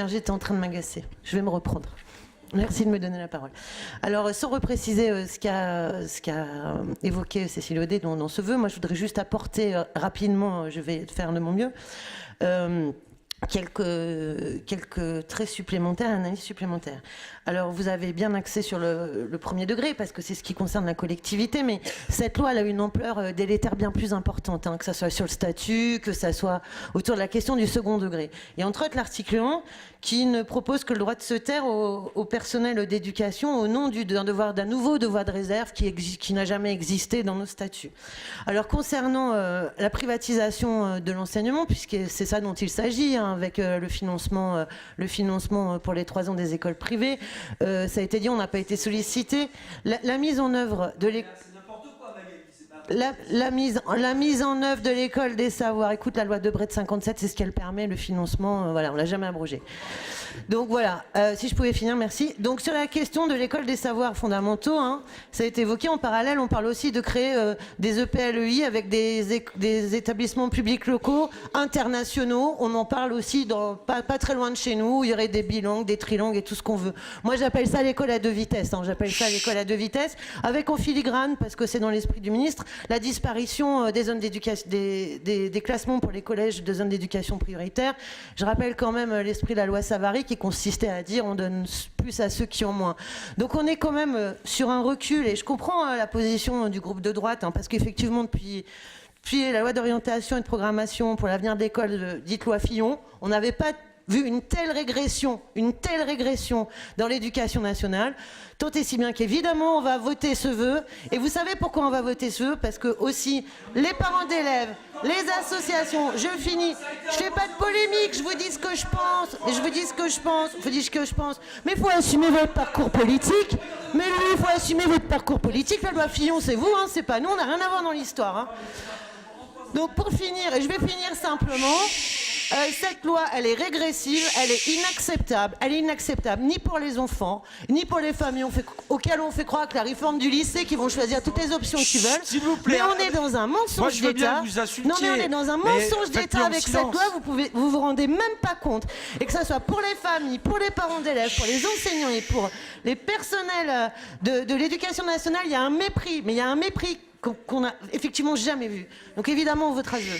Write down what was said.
J'étais en train de m'agacer. Je vais me reprendre. Merci de me donner la parole. Alors, sans repréciser ce qu'a évoqué Cécile Audet dans ce vœu, moi je voudrais juste apporter rapidement, je vais faire de mon mieux, quelques traits supplémentaires, analyses supplémentaires. Alors, vous avez bien axé sur le premier degré, parce que c'est ce qui concerne la collectivité, mais cette loi elle a une ampleur délétère bien plus importante, que ce soit sur le statut, que ce soit autour de la question du second degré. Et entre autres, l'article 1, qui ne propose que le droit de se taire au personnel d'éducation au nom d'un nouveau devoir de réserve qui n'a jamais existé dans nos statuts. Alors, concernant la privatisation de l'enseignement, puisque c'est ça dont il s'agit, avec le financement pour les 3 ans des écoles privées, ça a été dit, on n'a pas été sollicité. La mise en œuvre de l'école... La mise en œuvre de l'école des savoirs. Écoute, la loi Debré de 57, c'est ce qu'elle permet, le financement, voilà, on l'a jamais abrogé. Donc voilà, si je pouvais finir, merci. Donc sur la question de l'école des savoirs fondamentaux, ça a été évoqué en parallèle, on parle aussi de créer des EPLEI avec des établissements publics locaux, internationaux. On en parle aussi pas très loin de chez nous, où il y aurait des bilangues, des trilangues et tout ce qu'on veut. Moi j'appelle ça l'école à 2 vitesses, j'appelle ça l'école à 2 vitesses, avec en filigrane, parce que c'est dans l'esprit du ministre, la disparition des zones d'éducation, des classements pour les collèges de zones d'éducation prioritaire. Je rappelle quand même l'esprit de la loi Savary qui consistait à dire on donne plus à ceux qui ont moins. Donc on est quand même sur un recul, et je comprends la position du groupe de droite, parce qu'effectivement depuis la loi d'orientation et de programmation pour l'avenir de l'école, dite loi Fillon, on n'avait pas vu une telle régression dans l'éducation nationale, tant et si bien qu'évidemment on va voter ce vœu. Et vous savez pourquoi on va voter ce vœu? Parce que aussi les parents d'élèves, les associations, je finis, je fais pas de polémique, je vous dis ce que je pense, mais il faut assumer votre parcours politique, la loi Fillon c'est vous, c'est pas nous, on n'a rien à voir dans l'histoire. Donc pour finir, et je vais finir simplement, cette loi, elle est régressive, elle est inacceptable. Elle est inacceptable ni pour les enfants, ni pour les familles auxquelles on fait croire que la réforme du lycée, qui vont choisir toutes les options qu'ils veulent. S'il vous plaît. Mais on est dans un mensonge d'État. Non, mais on est dans un mensonge d'État avec cette loi, vous vous rendez même pas compte. Et que ça soit pour les familles, pour les parents d'élèves, pour les enseignants et pour les personnels de l'éducation nationale, il y a un mépris, mais il y a un mépris qu'on n'a effectivement jamais vu. Donc évidemment, on votera ce vœu.